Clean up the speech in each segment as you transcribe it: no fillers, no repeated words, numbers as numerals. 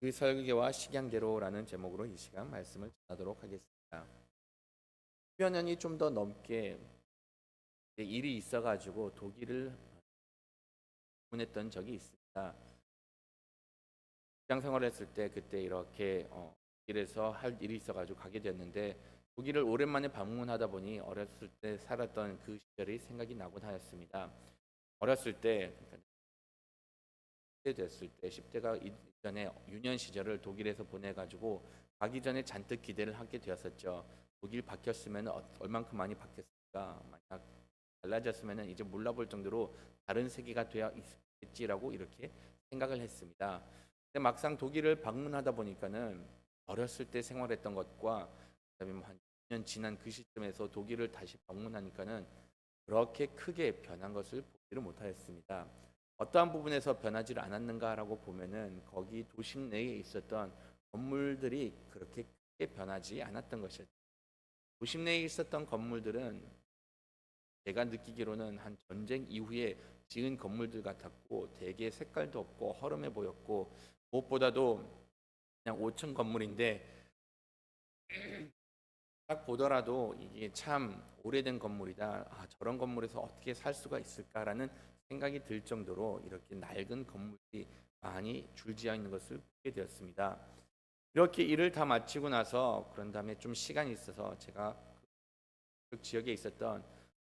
그 설계와 식양대로라는 제목으로 이 시간 말씀을 전하도록 하겠습니다. 10여 년이 좀 더 넘게 일이 있어가지고 독일을 방문했던 적이 있습니다. 직장 생활했을 때 그때 이렇게 독일에서 할 일이 있어가지고 가게 되었는데 독일을 오랜만에 방문하다 보니 어렸을 때 살았던 그 시절이 생각이 나곤 하였습니다. 어렸을 때 그러니까 10대 됐을 때 10대가 이전에 유년 시절을 독일에서 보내가지고 가기 전에 잔뜩 기대를 하게 되었었죠. 독일 바뀌었으면 얼만큼 많이 바뀌었을까? 만약 달라졌으면 이제 몰라볼 정도로 다른 세계가 되어 있겠지라고 이렇게 생각을 했습니다. 근데 막상 독일을 방문하다 보니까는 어렸을 때 생활했던 것과 그다음에 뭐한 2년 지난 그 시점에서 독일을 다시 방문하니까는 그렇게 크게 변한 것을 보지를 못하였습니다. 어떠한 부분에서 변하지를 않았는가라고 보면은 거기 도심 내에 있었던 건물들이 그렇게 크게 변하지 않았던 것이었죠. 도심 내에 있었던 건물들은 제가 느끼기로는 한 전쟁 이후에 지은 건물들 같았고 대개 색깔도 없고 허름해 보였고 무엇보다도 그냥 5층 건물인데 딱 보더라도 이게 참 오래된 건물이다. 아, 저런 건물에서 어떻게 살 수가 있을까라는 생각이 들 정도로 이렇게 낡은 건물이 많이 줄지어 있는 것을 보게 되었습니다. 이렇게 일을 다 마치고 나서 그런 다음에 좀 시간이 있어서 제가 그 지역에 있었던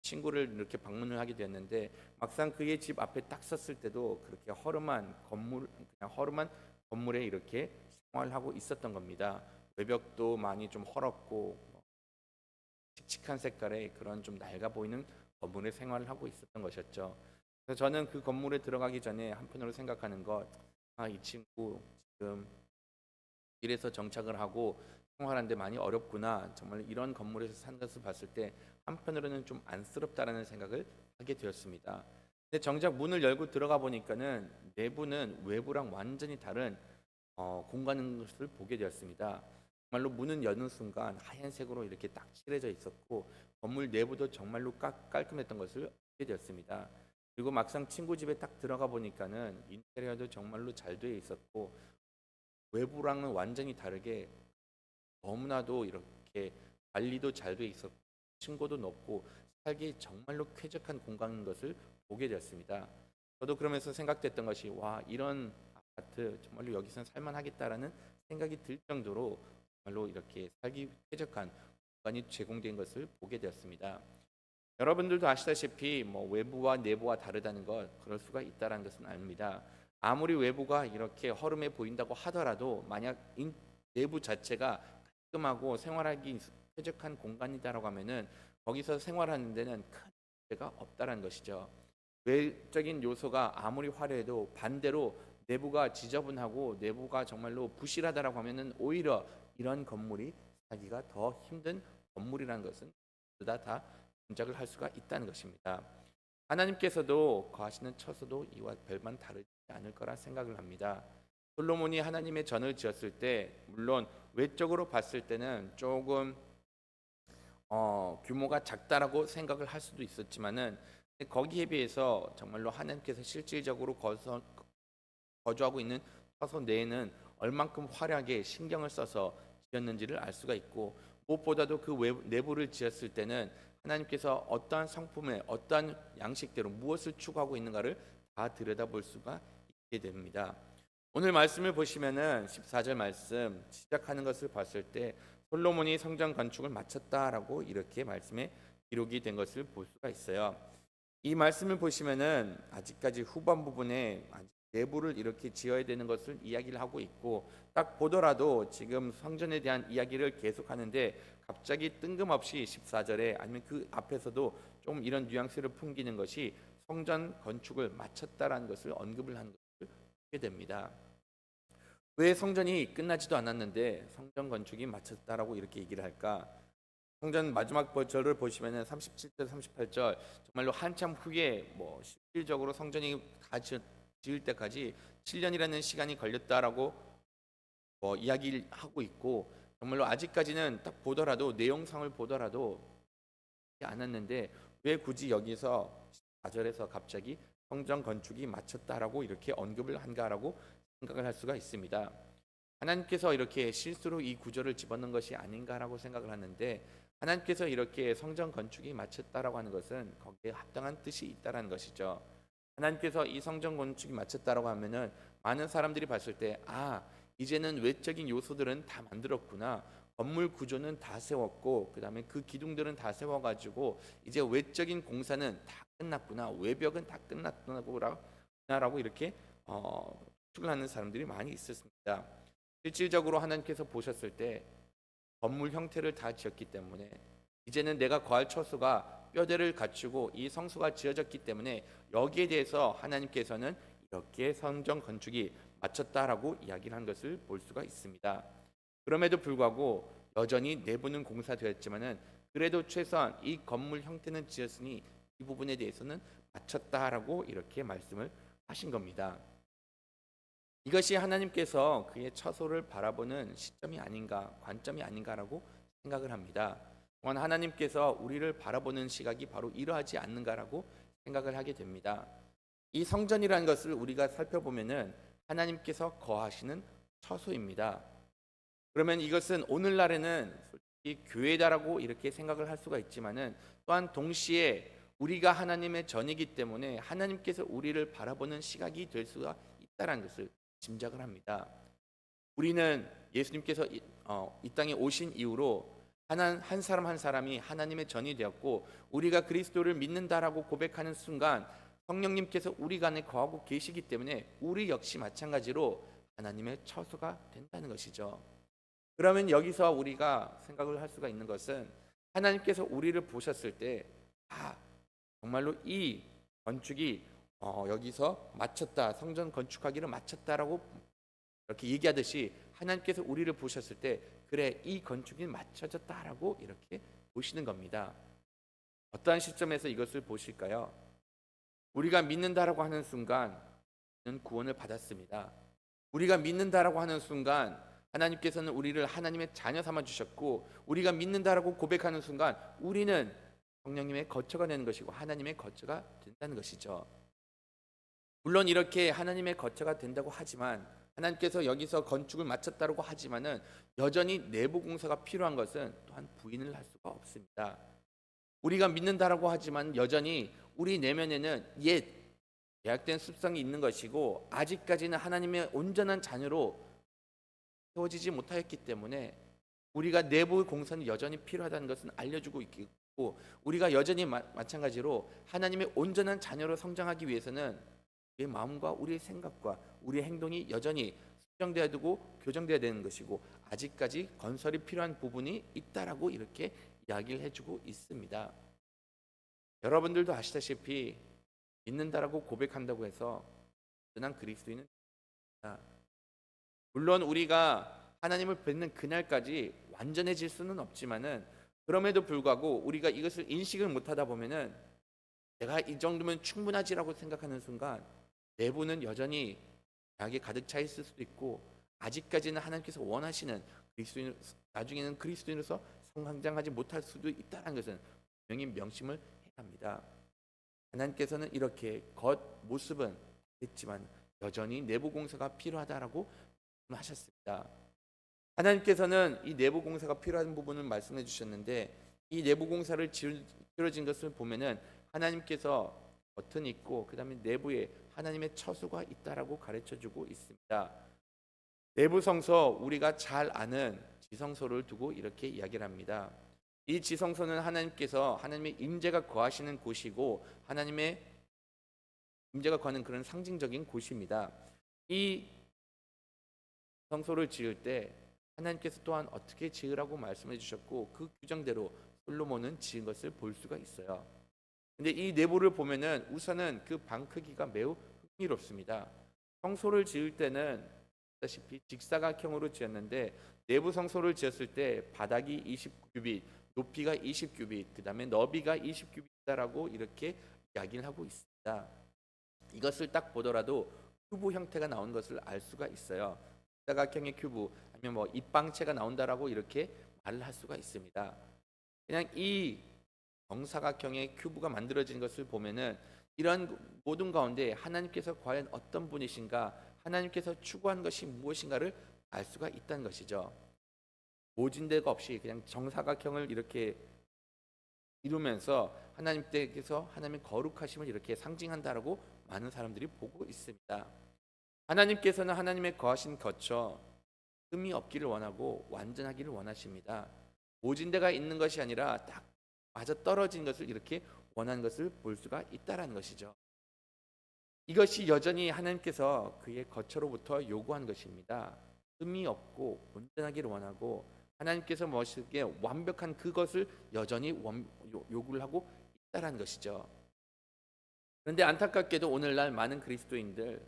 친구를 이렇게 방문을 하게 되었는데 막상 그의 집 앞에 딱 섰을 때도 그렇게 허름한 건물, 그냥 허름한 건물에 이렇게 생활하고 있었던 겁니다. 외벽도 많이 좀 헐었고 칙칙한 색깔의 그런 좀 낡아 보이는 건물에 생활을 하고 있었던 것이었죠. 그래서 저는 그 건물에 들어가기 전에 한편으로 생각하는 것, 이 친구 지금 길에서 정착을 하고 생활하는데 많이 어렵구나. 정말 이런 건물에서 사는 것을 봤을 때 한편으로는 좀 안쓰럽다라는 생각을 하게 되었습니다. 근데 정작 문을 열고 들어가 보니까는 내부는 외부랑 완전히 다른 공간인 것을 보게 되었습니다. 정말로 문은 여는 순간 하얀색으로 이렇게 딱 칠해져 있었고 건물 내부도 정말로 깔끔했던 것을 보게 되었습니다. 그리고 막상 친구 집에 딱 들어가 보니까는 인테리어도 정말로 잘 되어 있었고 외부랑은 완전히 다르게 너무나도 이렇게 관리도 잘 되어 있었고 층고도 높고 살기 정말로 쾌적한 공간인 것을 보게 되었습니다. 저도 그러면서 생각됐던 것이 와 이런 아파트 정말로 여기서 살만하겠다라는 생각이 들 정도로 정말로 이렇게 살기 쾌적한 공간이 제공된 것을 보게 되었습니다. 여러분들도 아시다시피 뭐 외부와 내부와 다르다는 것 그럴 수가 있다는 것은 압니다. 아무리 외부가 이렇게 허름해 보인다고 하더라도 만약 내부 자체가 깔끔하고 생활하기 쾌적한 공간이다라고 하면은 거기서 생활하는 데는 큰 문제가 없다라는 것이죠. 외적인 요소가 아무리 화려해도 반대로 내부가 지저분하고 내부가 정말로 부실하다라고 하면은 오히려 이런 건물이 살기가 더 힘든 건물이라는 것은 다 짐작을 할 수가 있다는 것입니다. 하나님께서도 거하시는 처소도 이와 별반 다르지 않을 거라 생각을 합니다. 솔로몬이 하나님의 전을 지었을 때 물론 외적으로 봤을 때는 조금 규모가 작다라고 생각을 할 수도 있었지만은 거기에 비해서 정말로 하나님께서 실질적으로 거주하고 있는 처소 내에는 얼만큼 화려하게 신경을 써서 지었는지를 알 수가 있고 무엇보다도 그 내부를 지었을 때는 하나님께서 어떠한 성품에 어떠한 양식대로 무엇을 추구하고 있는가를 다 들여다볼 수가 있게 됩니다. 오늘 말씀을 보시면은 14절 말씀 시작하는 것을 봤을 때 솔로몬이 성전 건축을 마쳤다라고 이렇게 말씀에 기록이 된 것을 볼 수가 있어요. 이 말씀을 보시면은 아직까지 후반 부분에 내부를 이렇게 지어야 되는 것을 이야기를 하고 있고 딱 보더라도 지금 성전에 대한 이야기를 계속하는데 갑자기 뜬금없이 14절에 아니면 그 앞에서도 좀 이런 뉘앙스를 풍기는 것이 성전 건축을 마쳤다라는 것을 언급을 하는 것을 보게 됩니다. 왜 성전이 끝나지도 않았는데 성전 건축이 마쳤다라고 이렇게 얘기를 할까? 성전 마지막 절을 보시면은 37절, 38절 정말로 한참 후에 뭐 실질적으로 성전이 다 지을 때까지 7년이라는 시간이 걸렸다라고 이야기를 하고 있고 정말로 아직까지는 딱 보더라도 내용상을 보더라도 않았는데 왜 굳이 여기서 4절에서 갑자기 성전 건축이 마쳤다라고 이렇게 언급을 한가라고 생각을 할 수가 있습니다. 하나님께서 이렇게 실수로 이 구절을 집어넣은 것이 아닌가라고 생각을 하는데, 하나님께서 이렇게 성전 건축이 마쳤다라고 하는 것은 거기에 합당한 뜻이 있다라는 것이죠. 하나님께서 이 성전 건축이 마쳤다라고 하면은 많은 사람들이 봤을 때, 이제는 외적인 요소들은 다 만들었구나. 건물 구조는 다 세웠고, 그다음에 그 기둥들은 다 세워가지고 이제 외적인 공사는 다 끝났구나. 외벽은 다 끝났구나라고 이렇게 추측을 하는 사람들이 많이 있었습니다. 실질적으로 하나님께서 보셨을 때 건물 형태를 다 지었기 때문에 이제는 내가 거할 처소가 뼈대를 갖추고 이 성소가 지어졌기 때문에 여기에 대해서 하나님께서는 이렇게 성전 건축이 마쳤다라고 이야기를 한 것을 볼 수가 있습니다. 그럼에도 불구하고 여전히 내부는 공사되었지만은 그래도 최소한 이 건물 형태는 지었으니 이 부분에 대해서는 마쳤다라고 이렇게 말씀을 하신 겁니다. 이것이 하나님께서 그의 처소를 바라보는 시점이 아닌가, 관점이 아닌가라고 생각을 합니다. 또한 하나님께서 우리를 바라보는 시각이 바로 이러하지 않는가라고 생각을 하게 됩니다. 이 성전이라는 것을 우리가 살펴보면은 하나님께서 거하시는 처소입니다. 그러면 이것은 오늘날에는 솔직히 교회다라고 이렇게 생각을 할 수가 있지만은 또한 동시에 우리가 하나님의 전이기 때문에 하나님께서 우리를 바라보는 시각이 될 수가 있다라는 것을 짐작을 합니다. 우리는 예수님께서 이 땅에 오신 이후로 한 사람 한 사람이 하나님의 전이 되었고, 우리가 그리스도를 믿는다라고 고백하는 순간 성령님께서 우리 안에 거하고 계시기 때문에 우리 역시 마찬가지로 하나님의 처소가 된다는 것이죠. 그러면 여기서 우리가 생각을 할 수가 있는 것은 하나님께서 우리를 보셨을 때 정말로 이 건축이 여기서 마쳤다, 성전 건축하기를 마쳤다라고 이렇게 얘기하듯이 하나님께서 우리를 보셨을 때 그래, 이 건축이 마쳐졌다라고 이렇게 보시는 겁니다. 어떠한 시점에서 이것을 보실까요? 우리가 믿는다라고 하는 순간 구원을 받았습니다. 우리가 믿는다라고 하는 순간 하나님께서는 우리를 하나님의 자녀 삼아 주셨고, 우리가 믿는다라고 고백하는 순간 우리는 성령님의 거처가 되는 것이고 하나님의 거처가 된다는 것이죠. 물론 이렇게 하나님의 거처가 된다고 하지만, 하나님께서 여기서 건축을 마쳤다고 하지만은 여전히 내부 공사가 필요한 것은 또한 부인을 할 수가 없습니다. 우리가 믿는다라고 하지만 여전히 우리 내면에는 옛 죄악된 습성이 있는 것이고, 아직까지는 하나님의 온전한 자녀로 세워지지 못하였기 때문에 우리가 내부 공사는 여전히 필요하다는 것은 알려주고 있고, 우리가 여전히 마찬가지로 하나님의 온전한 자녀로 성장하기 위해서는 우리의 마음과 우리의 생각과 우리의 행동이 여전히 수정되어야 되고 교정되어야 되는 것이고, 아직까지 건설이 필요한 부분이 있다라고 이렇게 이야기를 해주고 있습니다. 여러분들도 아시다시피 믿는다라고 고백한다고 해서 그냥 그리스도인은 물론 우리가 하나님을 뵙는 그날까지 완전해질 수는 없지만은, 그럼에도 불구하고 우리가 이것을 인식을 못하다 보면은 내가 이 정도면 충분하지라고 생각하는 순간 내부는 여전히 약이 가득 차 있을 수도 있고, 아직까지는 하나님께서 원하시는 그리스도인, 나중에는 그리스도인으로서 성장하지 못할 수도 있다는 것은 분명히 명심을 해야 합니다. 하나님께서는 이렇게 겉모습은 했지만 여전히 내부 공사가 필요하다라고 하셨습니다. 하나님께서는 이 내부 공사가 필요한 부분을 말씀해 주셨는데, 이 내부 공사를 치러진 것을 보면은 하나님께서 겉은 있고 그다음에 내부에 하나님의 처소가 있다라고 가르쳐 주고 있습니다. 내부 성소, 우리가 잘 아는 지성소를 두고 이렇게 이야기를 합니다. 이 지성소는 하나님의 임재가 거하시는 곳이고 하나님의 임재가 거하는 그런 상징적인 곳입니다. 이 성소를 지을 때 하나님께서 또한 어떻게 지으라고 말씀해 주셨고, 그 규정대로 솔로몬은 지은 것을 볼 수가 있어요. 근데 이 내부를 보면은 우선은 그 방 크기가 매우 흥미롭습니다. 성소를 지을 때는 아시다시피 직사각형으로 지었는데, 내부 성소를 지었을 때 바닥이 20규빗, 높이가 20규빗, 그다음에 너비가 20규빗이다라고 이렇게 이야기를 하고 있습니다. 이것을 딱 보더라도 큐브 형태가 나온 것을 알 수가 있어요. 직사각형의 큐브 아니면 뭐 입방체가 나온다라고 이렇게 말을 할 수가 있습니다. 그냥 이 정사각형의 큐브가 만들어진 것을 보면은 이런 모든 가운데 하나님께서 과연 어떤 분이신가, 하나님께서 추구한 것이 무엇인가를 알 수가 있다는 것이죠. 모진대가 없이 그냥 정사각형을 이렇게 이루면서 하나님께서 하나님의 거룩하심을 이렇게 상징한다라고 많은 사람들이 보고 있습니다. 하나님께서는 하나님의 거하신 거처 흠이 없기를 원하고 완전하기를 원하십니다. 모진대가 있는 것이 아니라 딱 맞아 떨어진 것을 이렇게 원하는 것을 볼 수가 있다라는 것이죠. 이것이 여전히 하나님께서 그의 거처로부터 요구한 것입니다. 흠이 없고 온전하기를 원하고 하나님께서 멋있게 완벽한 그것을 여전히 요구를 하고 있다라는 것이죠. 그런데 안타깝게도 오늘날 많은 그리스도인들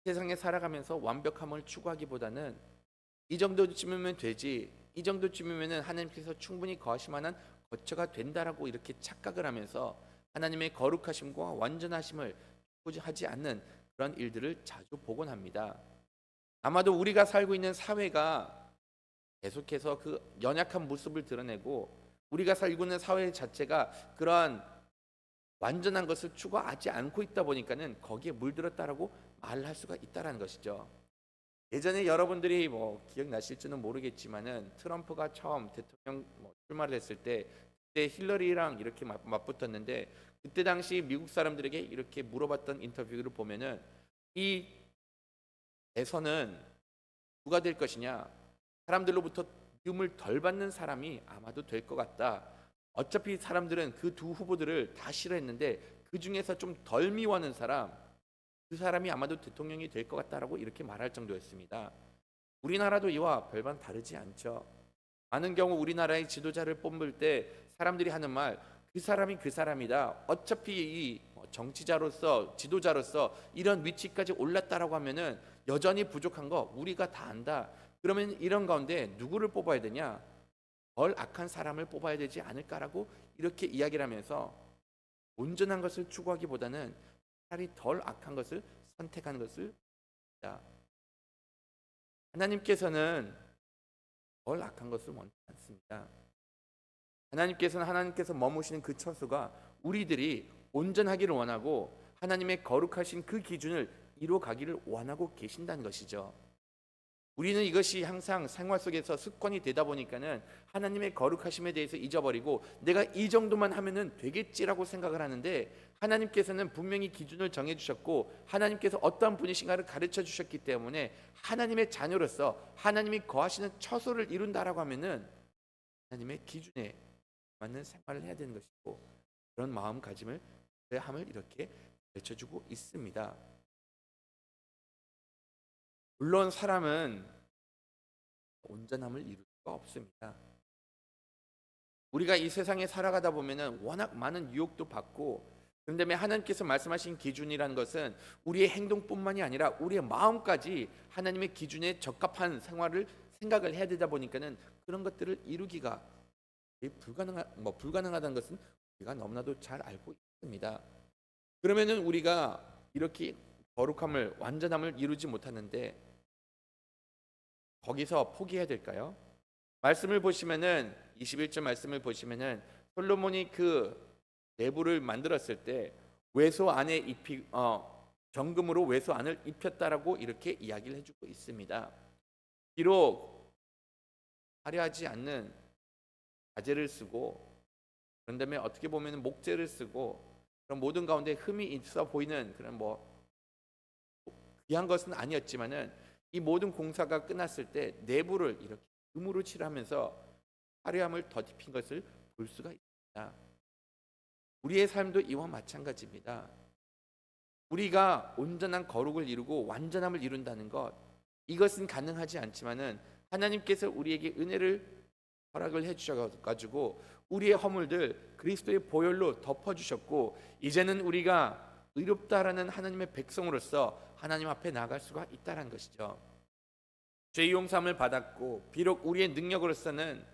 세상에 살아가면서 완벽함을 추구하기보다는 이 정도쯤이면 되지, 이 정도쯤이면 하나님께서 충분히 거하실 만한 거처가 된다라고 이렇게 착각을 하면서 하나님의 거룩하심과 완전하심을 추구하지 않는 그런 일들을 자주 보곤 합니다. 아마도 우리가 살고 있는 사회가 계속해서 그 연약한 모습을 드러내고 우리가 살고 있는 사회 자체가 그러한 완전한 것을 추구하지 않고 있다 보니까는 거기에 물들었다라고 말을 할 수가 있다라는 것이죠. 예전에 여러분들이 뭐 기억나실지는 모르겠지만은 트럼프가 처음 대통령 출마를 했을 때 그때 힐러리랑 이렇게 맞붙었는데 그때 당시 미국 사람들에게 이렇게 물어봤던 인터뷰를 보면은 이 대선은 누가 될 것이냐, 사람들로부터 미움을 덜 받는 사람이 아마도 될 것 같다. 어차피 사람들은 그 두 후보들을 다 싫어했는데 그 중에서 좀 덜 미워하는 사람, 그 사람이 아마도 대통령이 될 것 같다라고 이렇게 말할 정도였습니다. 우리나라도 이와 별반 다르지 않죠. 많은 경우 우리나라의 지도자를 뽑을 때 사람들이 하는 말, 그 사람이 그 사람이다. 어차피 이 정치자로서 지도자로서 이런 위치까지 올랐다라고 하면은 여전히 부족한 거 우리가 다 안다. 그러면 이런 가운데 누구를 뽑아야 되냐? 덜 악한 사람을 뽑아야 되지 않을까라고 이렇게 이야기를 하면서 온전한 것을 추구하기보다는 차라리 덜 악한 것을 선택하는 것을 봅니다. 하나님께서는 덜 악한 것을 원치 않습니다. 하나님께서 머무시는 그 처소가 우리들이 온전하기를 원하고 하나님의 거룩하신 그 기준을 이루어가기를 원하고 계신다는 것이죠. 우리는 이것이 항상 생활 속에서 습관이 되다 보니까는 하나님의 거룩하심에 대해서 잊어버리고 내가 이 정도만 하면은 되겠지라고 생각을 하는데 하나님께서는 분명히 기준을 정해 주셨고 하나님께서 어떠한 분이신가를 가르쳐 주셨기 때문에 하나님의 자녀로서 하나님이 거하시는 처소를 이룬다라고 하면은 하나님의 기준에 맞는 생활을 해야 되는 것이고 그런 마음가짐을 함을 이렇게 가르쳐 주고 있습니다. 물론 사람은 온전함을 이룰 수가 없습니다. 우리가 이 세상에 살아가다 보면은 워낙 많은 유혹도 받고 그런데 하나님께서 말씀하신 기준이라는 것은 우리의 행동뿐만이 아니라 우리의 마음까지 하나님의 기준에 적합한 생활을 생각을 해야 되다 보니까는 그런 것들을 이루기가 불가능하다는 것은 우리가 너무나도 잘 알고 있습니다. 그러면은 우리가 이렇게 거룩함을 완전함을 이루지 못하는데 거기서 포기해야 될까요? 말씀을 보시면은 21절 말씀을 보시면은 솔로몬이 그 내부를 만들었을 때 외소 안에 정금으로 외소 안을 입혔다라고 이렇게 이야기를 해주고 있습니다. 비록 화려하지 않는 가재를 쓰고 그런 다음에 어떻게 보면 목재를 쓰고 그런 모든 가운데 흠이 있어 보이는 그런 귀한 것은 아니었지만은 이 모든 공사가 끝났을 때 내부를 이렇게 금으로 칠하면서 화려함을 더입힌 것을 볼 수가 있습니다. 우리의 삶도 이와 마찬가지입니다. 우리가 온전한 거룩을 이루고 완전함을 이룬다는 것 이것은 가능하지 않지만은 하나님께서 우리에게 은혜를 허락을 해주셔가지고 우리의 허물들 그리스도의 보혈로 덮어주셨고 이제는 우리가 의롭다라는 하나님의 백성으로서 하나님 앞에 나갈 수가 있다는 것이죠. 죄 용서함을 받았고 비록 우리의 능력으로서는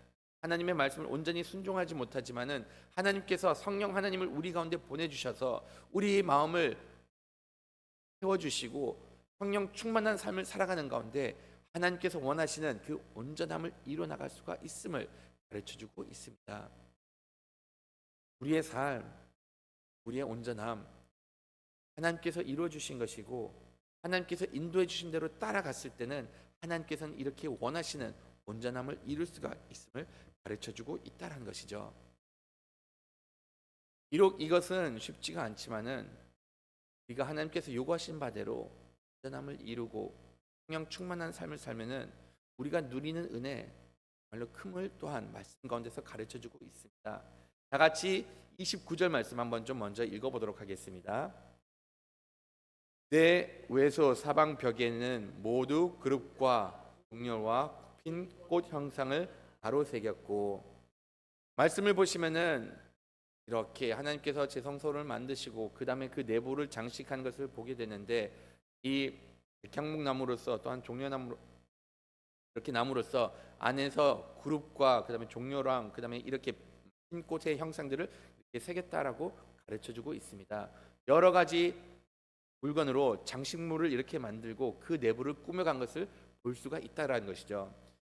하나님의 말씀을 온전히 순종하지 못하지만은 하나님께서 성령 하나님을 우리 가운데 보내주셔서 우리의 마음을 채워주시고 성령 충만한 삶을 살아가는 가운데 하나님께서 원하시는 그 온전함을 이루어나갈 수가 있음을 가르쳐주고 있습니다. 우리의 삶, 우리의 온전함 하나님께서 이루어주신 것이고 하나님께서 인도해 주신 대로 따라갔을 때는 하나님께서는 이렇게 원하시는 온전함을 이룰 수가 있음을 가르쳐주고 있다는 것이죠. 비록 이것은 쉽지가 않지만은 우리가 하나님께서 요구하신 바대로 온전함을 이루고 성령 충만한 삶을 살면은 우리가 누리는 은혜 정말로 큼을 또한 말씀 가운데서 가르쳐주고 있습니다. 다 같이 29절 말씀 한번 좀 먼저 읽어보도록 하겠습니다. 내 외소 사방 벽에는 모두 그룹과 동렬과 핀 꽃 형상을 바로 새겼고, 말씀을 보시면은 이렇게 하나님께서 제 성소를 만드시고 그 다음에 그 내부를 장식한 것을 보게 되는데, 이 백향목나무로서 또한 종려나무 이렇게 나무로서 안에서 그룹과 그 다음에 종려랑 그 다음에 이렇게 핀 꽃의 형상들을 이렇게 새겼다라고 가르쳐주고 있습니다. 여러 가지 물건으로 장식물을 이렇게 만들고 그 내부를 꾸며간 것을 볼 수가 있다라는 것이죠.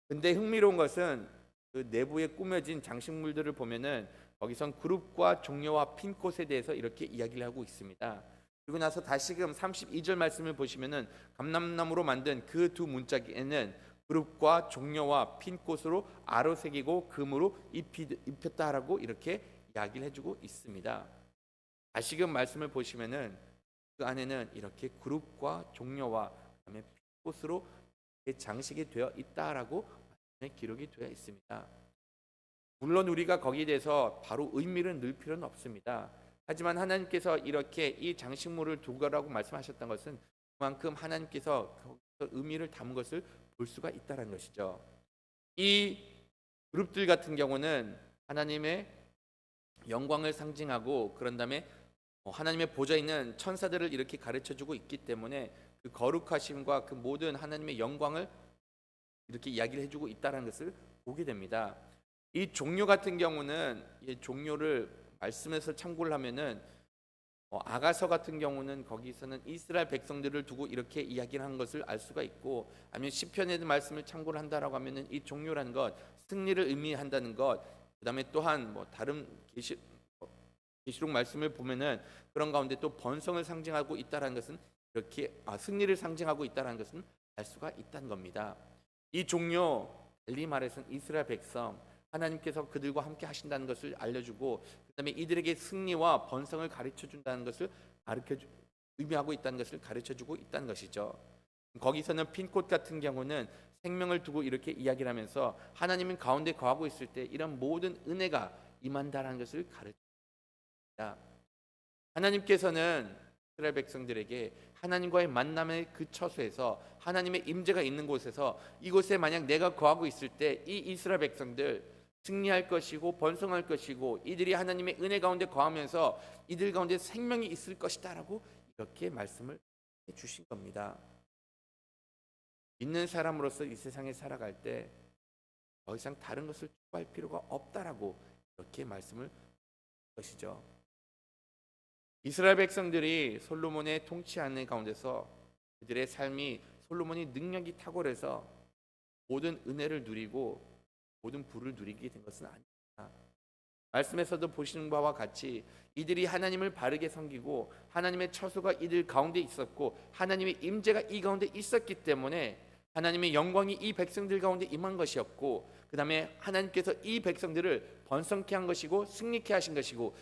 근데 흥미로운 것은 그 내부에 꾸며진 장식물들을 보면은 거기선 그룹과 종려와 핀 꽃에 대해서 이렇게 이야기를 하고 있습니다. 그리고 나서 다시금 32절 말씀을 보시면은 감람나무로 만든 그 두 문짝에는 그룹과 종려와 핀 꽃으로 아로 새기고 금으로 입혔다라고 이렇게 이야기를 해주고 있습니다. 다시금 말씀을 보시면은 그 안에는 이렇게 그룹과 종려와 그다음에 핀 꽃으로 장식이 되어 있다라고 기록이 되어 있습니다. 물론 우리가 거기에 대해서 바로 의미를 넣을 필요는 없습니다. 하지만 하나님께서 이렇게 이 장식물을 두거라고 말씀하셨던 것은 그만큼 하나님께서 거기서 의미를 담은 것을 볼 수가 있다는 것이죠. 이 그룹들 같은 경우는 하나님의 영광을 상징하고, 그런 다음에 하나님의 보좌에 있는 천사들을 이렇게 가르쳐주고 있기 때문에 그 거룩하심과 그 모든 하나님의 영광을 이렇게 이야기를 해주고 있다는 것을 보게 됩니다. 이 종료 같은 경우는 이 종료를 말씀에서 참고를 하면은 아가서 같은 경우는 거기서는 이스라엘 백성들을 두고 이렇게 이야기를 한 것을 알 수가 있고, 아니면 시편의 말씀을 참고를 한다라고 하면은 이 종료라는 것 승리를 의미한다는 것, 그다음에 또한 다른 계시록 말씀을 보면은 그런 가운데 또 번성을 상징하고 있다라는 것은 이렇게 승리를 상징하고 있다라는 것은 알 수가 있다는 겁니다. 이 종료 달리 말해서는 이스라엘 백성 하나님께서 그들과 함께 하신다는 것을 알려주고, 그다음에 이들에게 승리와 번성을 가르쳐 준다는 것을 의미하고 있다는 것을 가르쳐 주고 있다는 것이죠. 거기서는 핀꽃 같은 경우는 생명을 두고 이렇게 이야기를 하면서 하나님은 가운데 거하고 있을 때 이런 모든 은혜가 임한다라는 것을 가르쳐 줍니다. 하나님께서는 이스라엘 백성들에게 하나님과의 만남의 그 처소에서 하나님의 임재가 있는 곳에서, 이곳에 만약 내가 거하고 있을 때 이 이스라엘 백성들 승리할 것이고 번성할 것이고 이들이 하나님의 은혜 가운데 거하면서 이들 가운데 생명이 있을 것이다라고 이렇게 말씀을 해주신 겁니다. 믿는 사람으로서 이 세상에 살아갈 때 더 이상 다른 것을 추구할 필요가 없다라고 이렇게 말씀을 하신 것이죠. 이스라엘 백성들이 솔로몬의 통치하는 가운데서 그들의 삶이 솔로몬이 능력이 탁월해서 모든 은혜를 누리고 모든 부를 누리게 된 것은 아닙니다. 말씀에서도 보시는 바와 같이 이들이 하나님을 바르게 섬기고 하나님의 처소가 이들 가운데 있었고 하나님의 임재가 이 가운데 있었기 때문에 하나님의 영광이 이 백성들 가운데 임한 것이었고, 그 다음에 하나님께서 이 백성들을 번성케 한 것이고 승리케 하신 것이고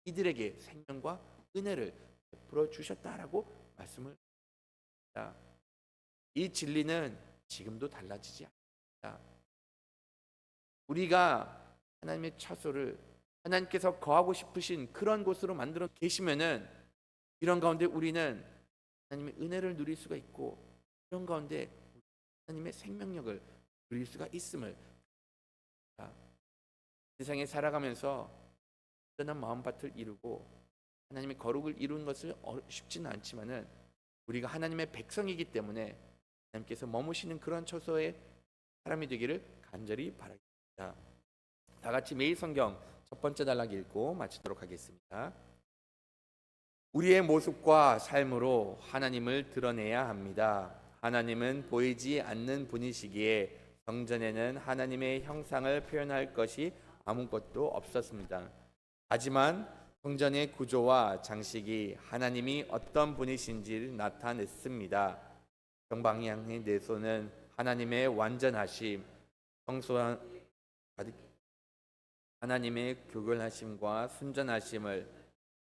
이들에게 생명과 은혜를 베풀어 주셨다라고 말씀을 합니다. 이 진리는 지금도 달라지지 않습니다. 우리가 하나님의 처소를 하나님께서 거하고 싶으신 그런 곳으로 만들어 계시면은 이런 가운데 우리는 하나님의 은혜를 누릴 수가 있고, 이런 가운데 하나님의 생명력을 누릴 수가 있음을 세상에 살아가면서 온전한 마음밭을 이루고 하나님의 거룩을 이루는 것을 쉽지는 않지만은 우리가 하나님의 백성이기 때문에 하나님께서 머무시는 그런 처소의 사람이 되기를 간절히 바라겠습니다. 다 같이 매일 성경 첫 번째 단락 읽고 마치도록 하겠습니다. 우리의 모습과 삶으로 하나님을 드러내야 합니다. 하나님은 보이지 않는 분이시기에 성전에는 하나님의 형상을 표현할 것이 아무것도 없었습니다. 하지만 성전의 구조와 장식이 하나님이 어떤 분이신지를 나타냈습니다. 정방향의 내소는 하나님의 완전하심, 성소한 하나님의 교결하심과 순전하심을,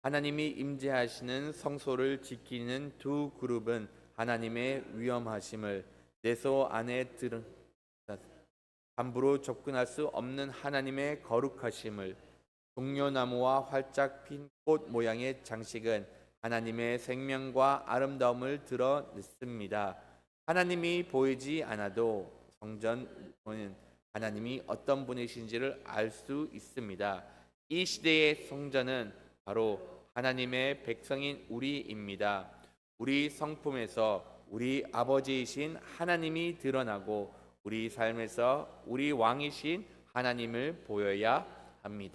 하나님이 임재하시는 성소를 지키는 두 그룹은 하나님의 위엄하심을, 내소 안에 들은 함부로 접근할 수 없는 하나님의 거룩하심을, 동료나무와 활짝 핀 꽃 모양의 장식은 하나님의 생명과 아름다움을 드러냈습니다. 하나님이 보이지 않아도 성전은 하나님이 어떤 분이신지를 알 수 있습니다. 이 시대의 성전은 바로 하나님의 백성인 우리입니다. 우리 성품에서 우리 아버지이신 하나님이 드러나고 우리 삶에서 우리 왕이신 하나님을 보여야 합니다.